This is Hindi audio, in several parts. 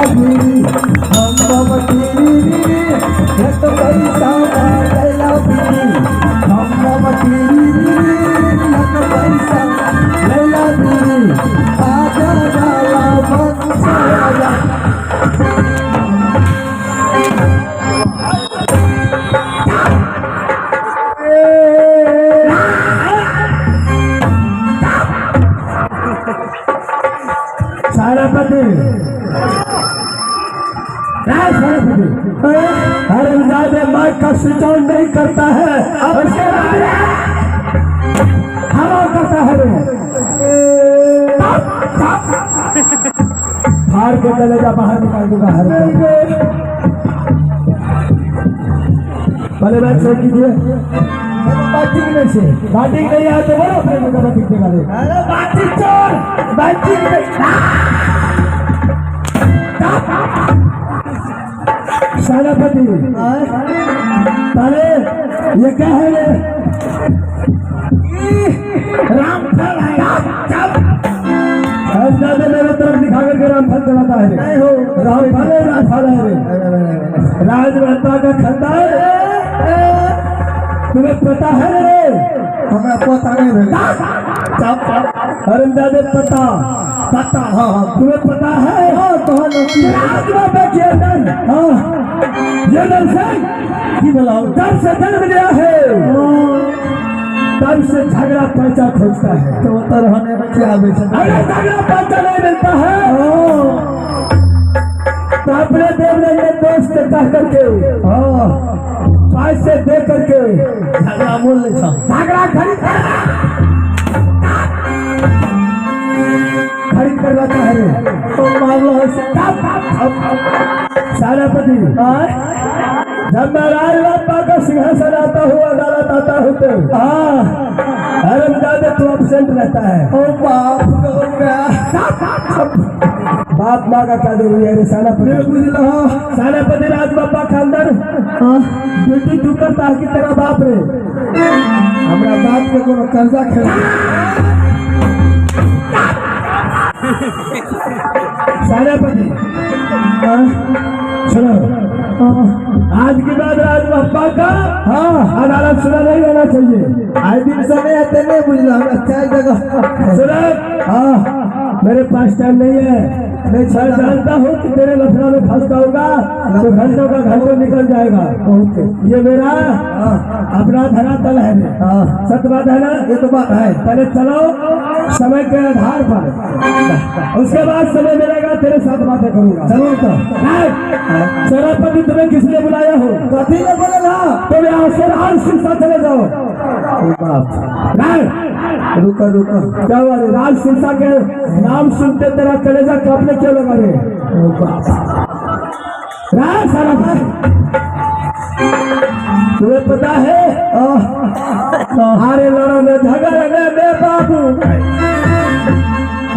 गिरी हम ममतीरी एक पैसा लैला गिरी हम ममतीरी एक पैसा लैला गिरी आजा जाला बंसाया हरमजादे माइक का स्विच ऑन नहीं करता है उसके बाद हवा करता है फाड़ के कलेजा बाहर निकाल दूंगा हर पहले बैठ से कीजिए बैटिंग में से बैटिंग नहीं आए तो बोलो अपने जगह बैटिंग के वाले अरे बैटिंग चोर बैटिंग सेनापति पहले ये क्या है रे रामफल है रामफल मेरे तरफ दिखा करके रामफल चलाता है नहीं हो रामफल है रामफल है रे राजमाता का खंडार तुम्हें पता है रे हमें पता नहीं रे हरमजादे पता पता हाँ तुम्हें पता है हाँ राजमाता की अंदर हाँ ये दर्शन की बुलाओ तब से जन्म लिया है तब से झगड़ा पैसा खोजता है तो रहने में क्या अरे झगड़ा पैसा नहीं मिलता है तो अपने देवने दोस्त कह करके पैसे दे करके झगड़ा बोल लेता झगड़ा खरीद करवाता है तो मामला सेनापति जब मैं राजबापा का सिंहासन आता हूँ अदालत आता हूँ तो हरमजादे तो एब्सेंट रहता है ओ बाप माँ का क्या जरूरी है सेनापति सेनापति राजबापा के अंदर ड्यूटी तू करता है कि तेरा बाप रे हमारा बाप के कोनो कर्जा खेल सेनापति सुनो आज के बाद राजबापा का अदालत सुना नहीं होना चाहिए आज दिन समय आते नहीं बुझला अच्छा जगह सुनो मेरे पास टाइम नहीं है मैं जानता हूँ कि तेरे लफड़ा में फंसता होगा तो घंटों का घंटों निकल जाएगा ये मेरा अपना धरातल है सत्य बात है ना ये तो बात है पहले चलो समय के आधार पर उसके बाद समय मिलेगा तेरे साथ बातें करूंगा चलो तो सेनापति तुम्हें किसने बुलाया हो कभी ने बोलेगा तुम यहाँ से राजसिंह चले जाओ रुको रुको क्या हुआ राज सिंह के नाम सुनते तेरा कलेजा कांपने क्यों लगा रे तुम्हें पता है हमारे लड़ों में झगड़ने में बाबू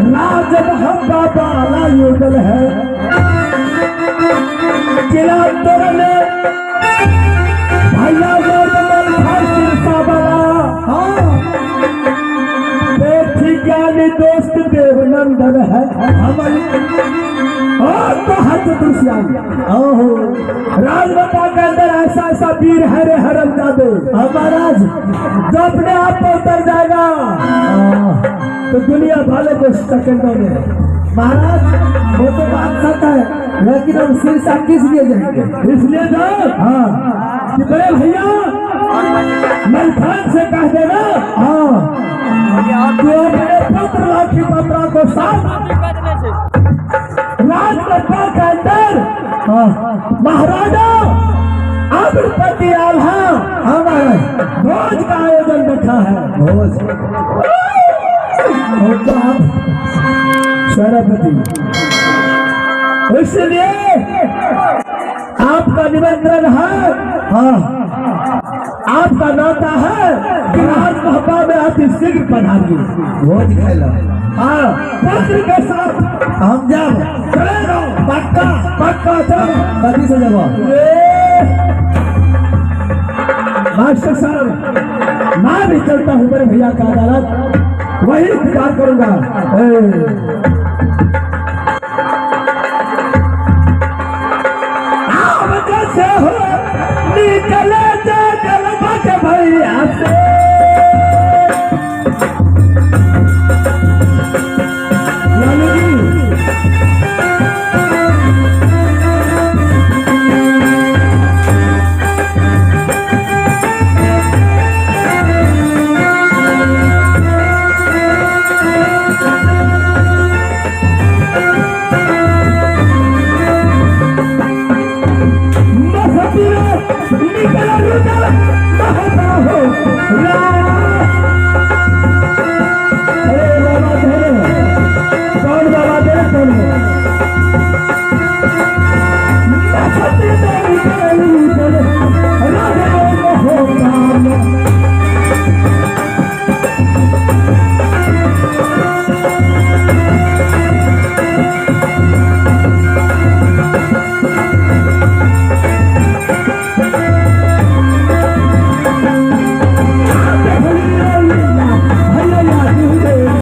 राज बाबा युगल है किला तोड़ने भैया ज्ञानी दोस्त देवनंदन है राजमाता के अंदर ऐसा ऐसा वीर है रे हरमजादे महाराज जो अपने आप पर उतर जाएगा तो दुनिया वाले को सेकंडों में महाराज वो तो बात सच है लेकिन हम शीर्षा किस लिए जाएंगे इसलिए जाओ कि बड़े भैया मलखान से कह देना तो अपने पुत्र लाठी पत्रा को साथ राजमाता के अंदर महाराजा अमरपति आल्हा हमारे भोज का आयोजन रखा है भोज सेनापति इसलिए आपका निमंत्रण है आपका नाता है कि राजमहपा में अति शीघ्र पधारिए भोज खेला पुत्र के साथ हम जाओ चले जाओ पक्का पक्का चलो कभी से जवाब मास्टर साहब मैं भी चलता हूँ मेरे भैया का अदालत वही इंतजार करूंगा